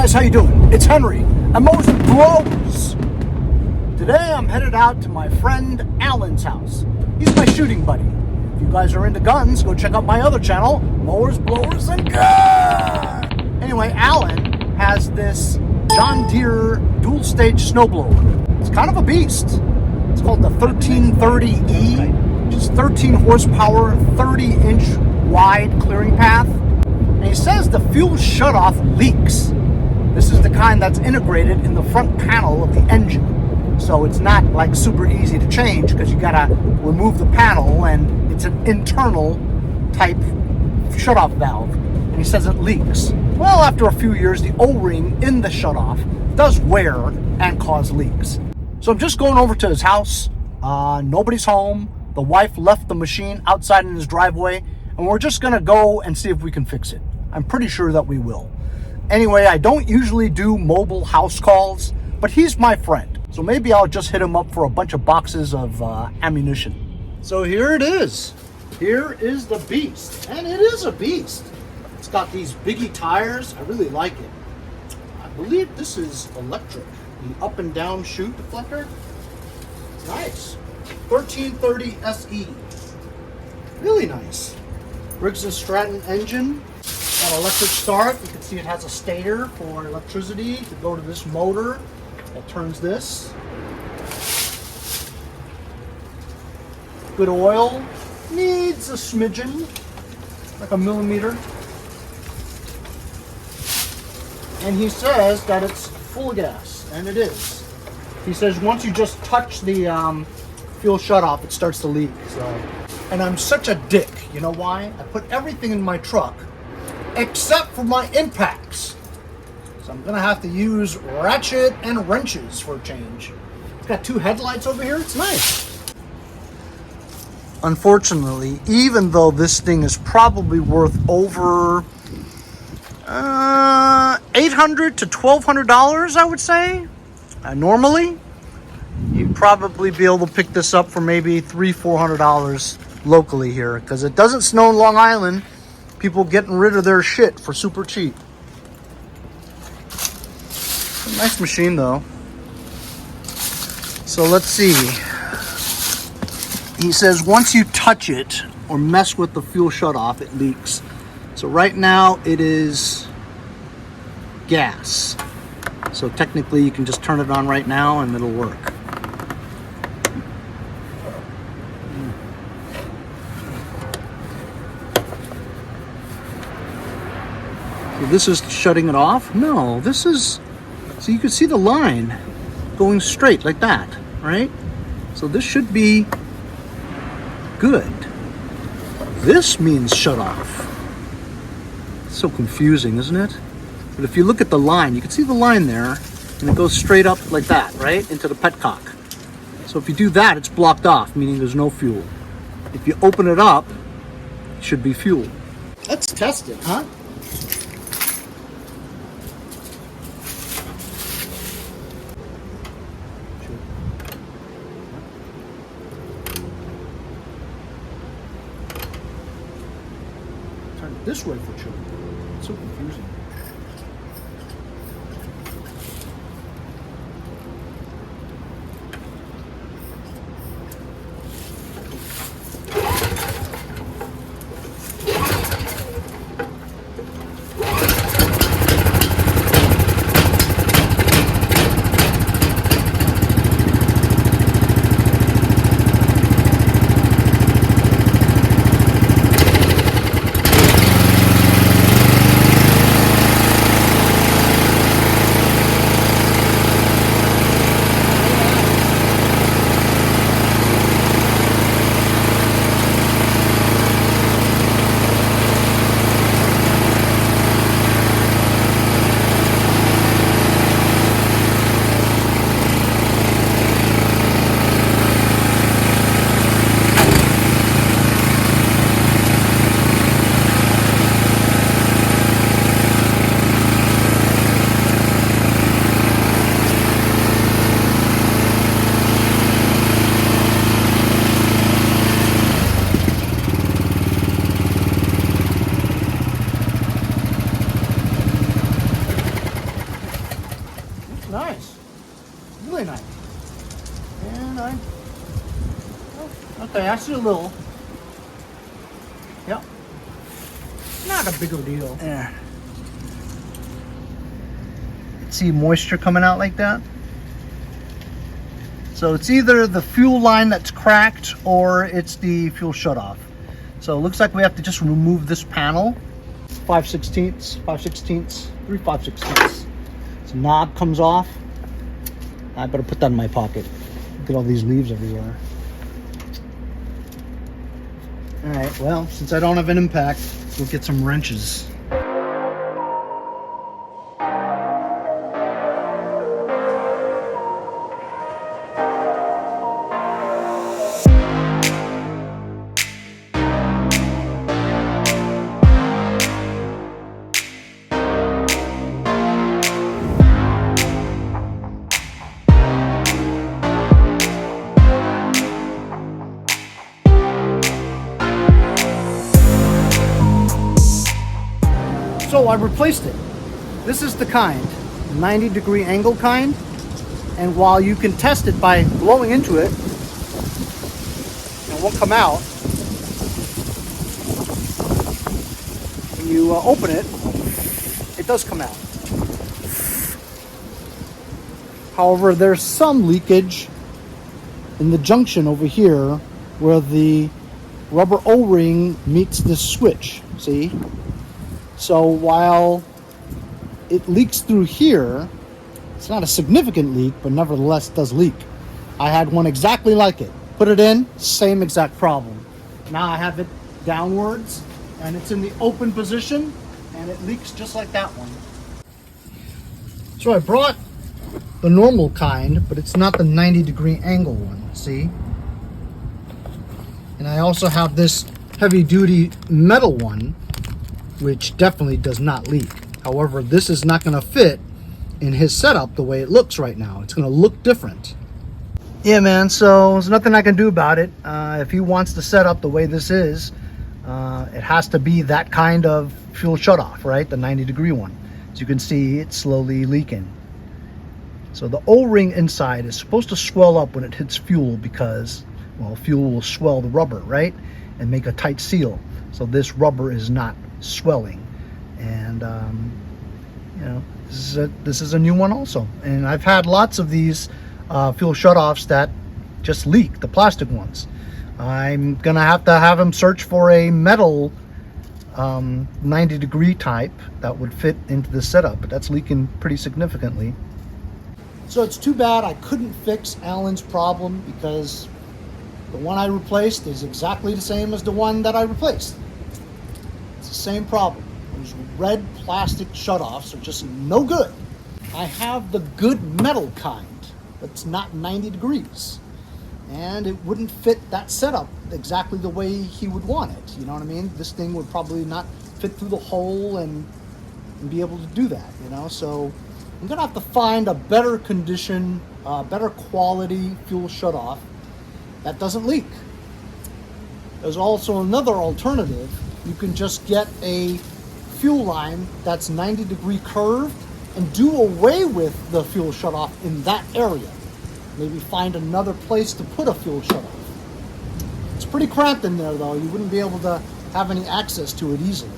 guys, how you doing? It's Henry at Mowers N Blowers. Today I'm headed out to my friend Alan's house. He's my shooting buddy. If you guys are into guns, go check out my other channel, Mowers, Blowers, and Guns. Anyway, Alan has this John Deere dual-stage snowblower. It's kind of a beast. It's called the 1330E, which is 13 horsepower, 30-inch wide clearing path. And he says the fuel shutoff leaks. This is the kind that's integrated in the front panel of the engine. So it's not like super easy to change because you gotta remove the panel, and it's an internal type shutoff valve. And he says it leaks. Well, after a few years, the O-ring in the shutoff does wear and cause leaks. So I'm just going over to his house. Nobody's home. The wife left the machine outside in his driveway, and we're just gonna go and see if we can fix it. I'm pretty sure that we will. Anyway, I don't usually do mobile house calls, but he's my friend. So maybe I'll just hit him up for a bunch of boxes of ammunition. So here it is. Here is the beast. And it is a beast. It's got these biggie tires. I really like it. I believe this is electric. The up and down chute deflector. Nice. 1330 SE. Really nice. Briggs & Stratton engine. Got electric start. You can see it has a stator for electricity to go to this motor that turns this. Good oil. Needs a smidgen, like a millimeter. And he says that it's full of gas, and it is. He says once you just touch the fuel shutoff, it starts to leak. So, and I'm such a dick. You know why? I put everything in my truck except for my impacts. So I'm gonna have to use ratchet and wrenches for a change. It's got two headlights over here. It's nice. Unfortunately, even though this thing is probably worth over $800 to $1,200, I would say. Normally, you'd probably be able to pick this up for maybe $300-400 locally here, because it doesn't snow in Long Island. People getting rid of their shit for super cheap. Nice machine though. So let's see. He says once you touch it or mess with the fuel shutoff, it leaks. So right now it is gas. So technically you can just turn it on right now and it'll work. So this is shutting it off? No, this is, so you can see the line going straight like that, right? So this should be good. This means shut off. It's so confusing, isn't it? But if you look at the line, you can see the line there, and it goes straight up like that, right? Into the petcock. So if you do that, it's blocked off, meaning there's no fuel. If you open it up, it should be fuel. Let's test it, huh? Turn it this way for children. It's so confusing. I see a little. Yep. Not a bigger deal. Yeah. See moisture coming out like that? So it's either the fuel line that's cracked or it's the fuel shutoff. So it looks like we have to just remove this panel. 5/16, 5/16, 3 5/16. So knob comes off. I better put that in my pocket. Look at all these leaves everywhere. All right, well, since I don't have an impact, we'll get some wrenches. So I replaced it. This is the kind, 90-degree angle kind. And while you can test it by blowing into it, it won't come out. When you open it, it does come out. However, there's some leakage in the junction over here where the rubber O-ring meets this switch, see? So while it leaks through here, it's not a significant leak, but nevertheless does leak. I had one exactly like it. Put it in, same exact problem. Now I have it downwards, and it's in the open position, and it leaks just like that one. So I brought the normal kind, but it's not the 90-degree angle one, see? And I also have this heavy-duty metal one, which definitely does not leak. However, this is not going to fit in his setup the way it looks right now. It's going to look different. Yeah, man, so there's nothing I can do about it. If he wants to set up the way this is, it has to be that kind of fuel shutoff, right? The 90-degree one. As you can see, it's slowly leaking. So the O-ring inside is supposed to swell up when it hits fuel because, well, fuel will swell the rubber, right? And make a tight seal. So this rubber is not swelling. And, you know, this is a new one also. And I've had lots of these fuel shutoffs that just leak, the plastic ones. I'm gonna have to have him search for a metal 90-degree type that would fit into the setup, but that's leaking pretty significantly. So it's too bad I couldn't fix Alan's problem, because the one I replaced is exactly the same as the one that I replaced. It's the same problem. Those red plastic shutoffs are just no good. I have the good metal kind, but it's not 90 degrees. And it wouldn't fit that setup exactly the way he would want it. You know what I mean? This thing would probably not fit through the hole and be able to do that, you know? So I'm gonna have to find a better condition, better quality fuel shutoff that doesn't leak. There's also another alternative. You can just get a fuel line that's 90-degree curved and do away with the fuel shutoff in that area. Maybe find another place to put a fuel shutoff. It's pretty cramped in there though. You wouldn't be able to have any access to it easily.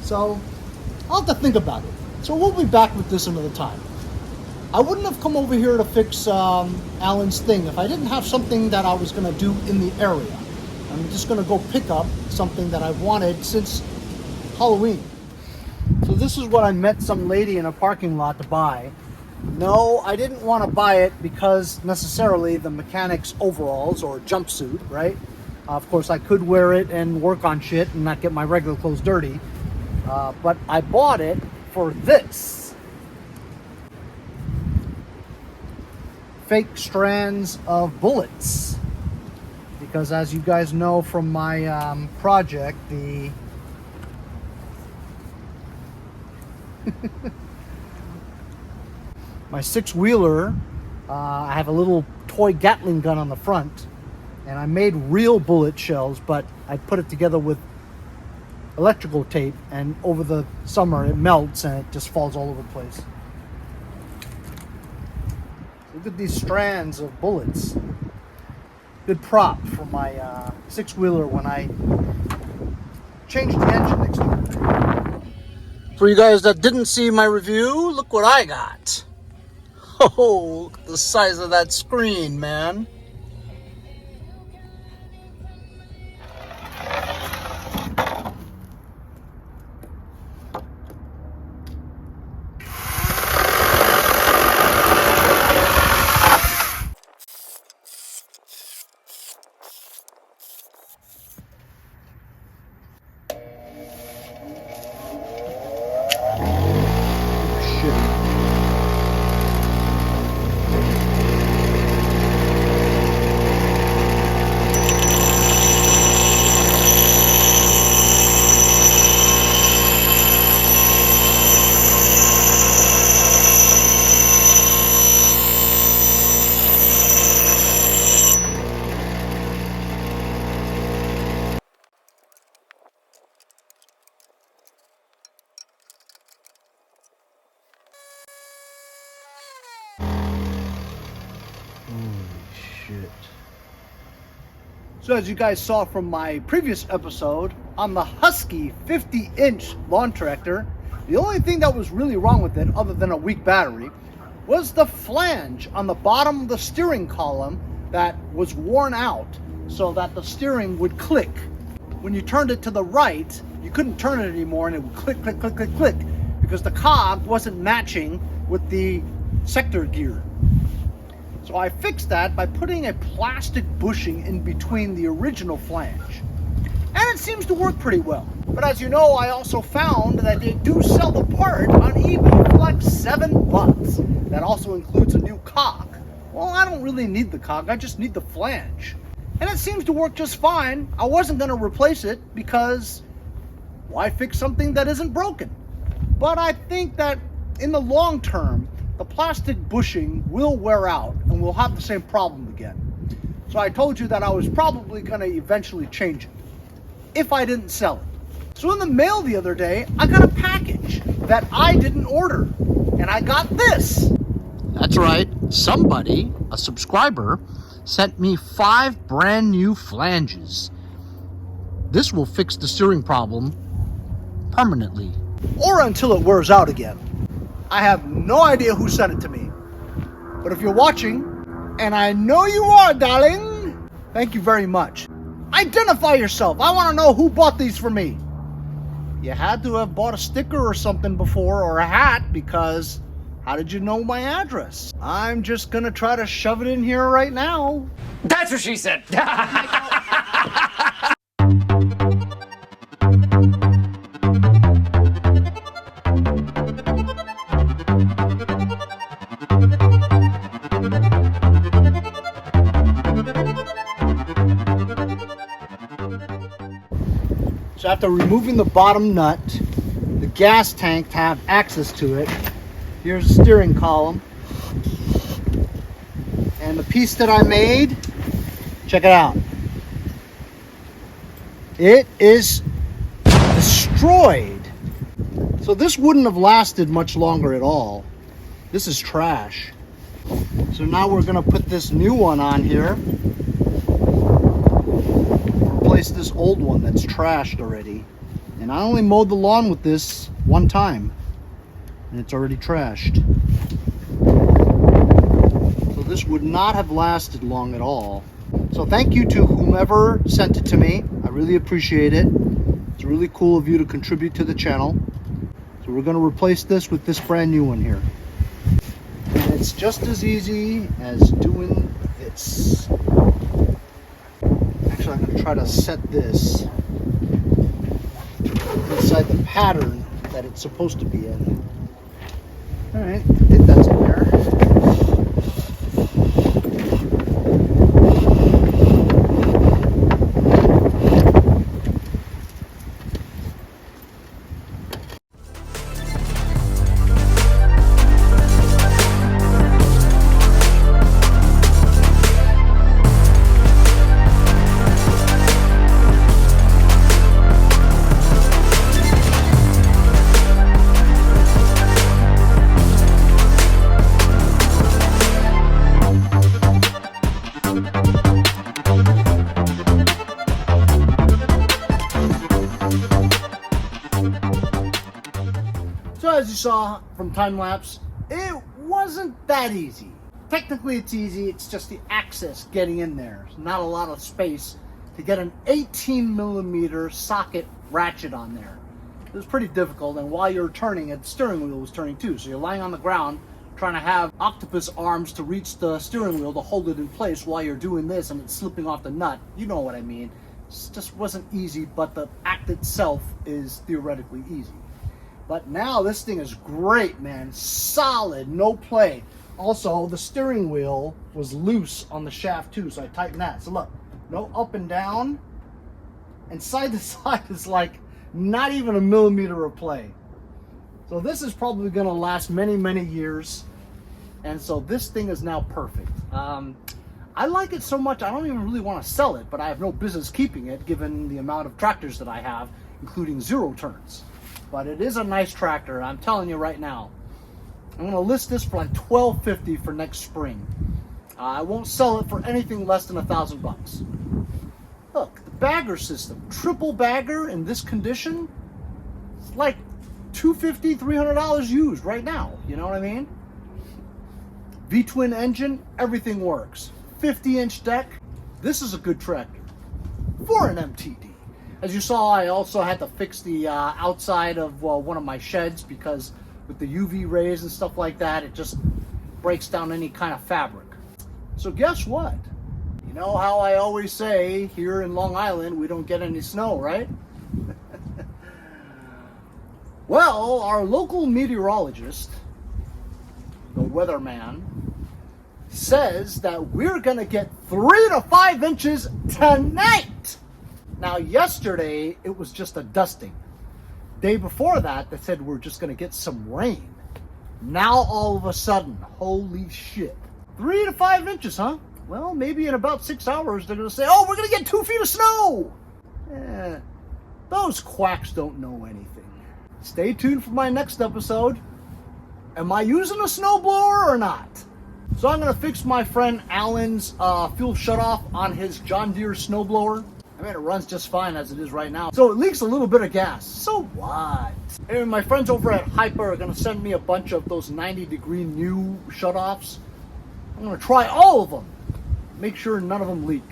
So I'll have to think about it. So we'll be back with this another time. I wouldn't have come over here to fix Alan's thing if I didn't have something that I was gonna do in the area. I'm just gonna go pick up something that I've wanted since Halloween. So this is what I met some lady in a parking lot to buy. No, I didn't want to buy it because necessarily the mechanic's overalls or jumpsuit, right? Of course, I could wear it and work on shit and not get my regular clothes dirty. But I bought it for this. Fake strands of bullets. Because as you guys know from my project, the my six-wheeler, I have a little toy Gatling gun on the front, and I made real bullet shells, but I put it together with electrical tape, and over the summer it melts and it just falls all over the place. Look at these strands of bullets. good prop for my six-wheeler when I change the engine next year. For you guys that didn't see my review, look what I got. Oh, look at the size of that screen, man. Shit. So as you guys saw from my previous episode on the Husky 50-inch lawn tractor, the only thing that was really wrong with it, other than a weak battery, was the flange on the bottom of the steering column that was worn out so that the steering would click. When you turned it to the right, you couldn't turn it anymore and it would click, click, click, click, click, because the cog wasn't matching with the sector gear. So I fixed that by putting a plastic bushing in between the original flange. And it seems to work pretty well. But as you know, I also found that they do sell the part on eBay for like $7. That also includes a new cog. Well, I don't really need the cog, I just need the flange. And it seems to work just fine. I wasn't gonna replace it because why fix something that isn't broken? But I think that in the long term, the plastic bushing will wear out and we'll have the same problem again. So I told you that I was probably gonna eventually change it if I didn't sell it. So in the mail the other day, I got a package that I didn't order, and I got this. That's right, somebody, a subscriber, sent me 5 brand new flanges. This will fix the steering problem permanently. Or until it wears out again. I have no idea who sent it to me. But if you're watching, and I know you are, darling, thank you very much. Identify yourself. I want to know who bought these for me. You had to have bought a sticker or something before, or a hat, because how did you know my address? I'm just gonna try to shove it in here right now. That's what she said. So after removing the bottom nut, the gas tank to have access to it, here's the steering column. And the piece that I made, check it out. It is destroyed. So this wouldn't have lasted much longer at all. This is trash. So now we're gonna put this new one on here. Replace this old one that's trashed already. And I only mowed the lawn with this one time, and it's already trashed. So this would not have lasted long at all. So thank you to whomever sent it to me. I really appreciate it. It's really cool of you to contribute to the channel. So we're going to replace this with this brand new one here. And it's just as easy as doing this. Actually, I'm going to try to set this inside the pattern that it's supposed to be in. All right, I think that's in there. as you saw from time lapse, it wasn't that easy. Technically it's easy, it's just the access getting in there. There's not a lot of space to get an 18mm socket ratchet on there. It was pretty difficult, and while you're turning it, the steering wheel was turning too. So you're lying on the ground trying to have octopus arms to reach the steering wheel to hold it in place while you're doing this, and it's slipping off the nut. You know what I mean. It just wasn't easy, but the act itself is theoretically easy. But now this thing is great, man. Solid, no play. Also, the steering wheel was loose on the shaft too, so I tightened that. So look, no up and down, and side to side is like not even a millimeter of play. So this is probably going to last many, many years, and so this thing is now perfect. I like it so much I don't even really want to sell it, but I have no business keeping it given the amount of tractors that I have, including 0 turns. But it is a nice tractor, I'm telling you right now. I'm going to list this for like $12.50 for next spring. I won't sell it for anything less than $1,000. Look, the bagger system, triple bagger in this condition, it's like $250, $300 used right now. You know what I mean? V-twin engine, everything works. 50-inch deck. This is a good tractor for an MTD. As you saw, I also had to fix the outside of one of my sheds because with the UV rays and stuff like that, it just breaks down any kind of fabric. So guess what? You know how I always say here in Long Island we don't get any snow, right? Well, our local meteorologist, the weatherman, says that we're gonna get 3 to 5 inches tonight. Now yesterday it was just a dusting. Day before that they said we're just gonna get some rain. Now all of a sudden, holy shit. 3 to 5 inches, huh? Well, maybe in about 6 hours they're gonna say, oh, we're gonna get 2 feet of snow. Those quacks don't know anything. Stay tuned for my next episode. Am I using a snowblower or not? So I'm gonna fix my friend Alan's fuel shutoff on his John Deere snowblower. I mean, it runs just fine as it is right now. So it leaks a little bit of gas. So what? Anyway, my friends over at HIPA are gonna send me a bunch of those 90-degree new shutoffs. I'm gonna try all of them. Make sure none of them leak.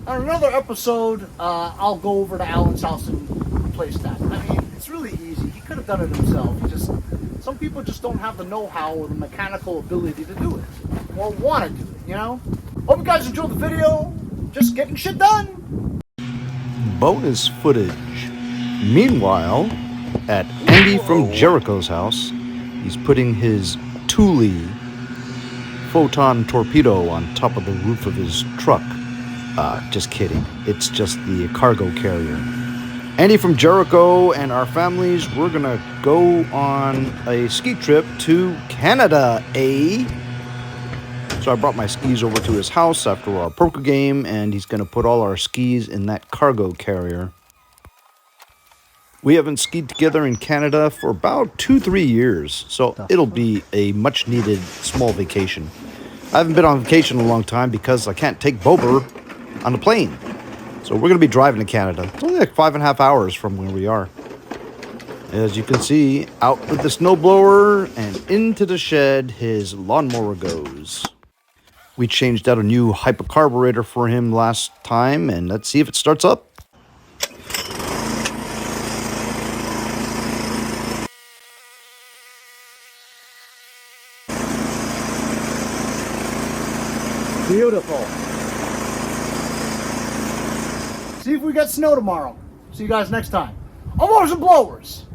On another episode, I'll go over to Alan's house and replace that. I mean, it's really easy. He could have done it himself. Some people just don't have the know-how or the mechanical ability to do it, or want to do it, you know? Hope you guys enjoyed the video. Just getting shit done. Bonus footage. Meanwhile, at Andy from Jericho's house, he's putting his Thule photon torpedo on top of the roof of his truck. Just kidding. It's just the cargo carrier. Andy from Jericho and our families, we're gonna go on a ski trip to Canada, So I brought my skis over to his house after our poker game, and he's gonna put all our skis in that cargo carrier. We haven't skied together in Canada for about 2-3 years, so it'll be a much needed small vacation. I haven't been on vacation in a long time because I can't take Bober on the plane. So we're going to be driving to Canada. It's only like 5.5 hours from where we are. As you can see, out with the snowblower and into the shed his lawnmower goes. We changed out a new HIPA carburetor for him last time, and let's see if it starts up. Beautiful. See if we get snow tomorrow. See you guys next time on Mowers N Blowers.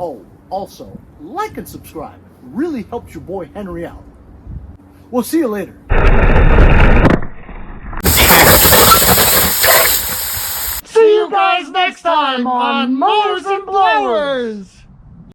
Oh, also, like and subscribe. It really helps your boy Henry out. We'll see you later. See you guys next time on Mowers N Blowers.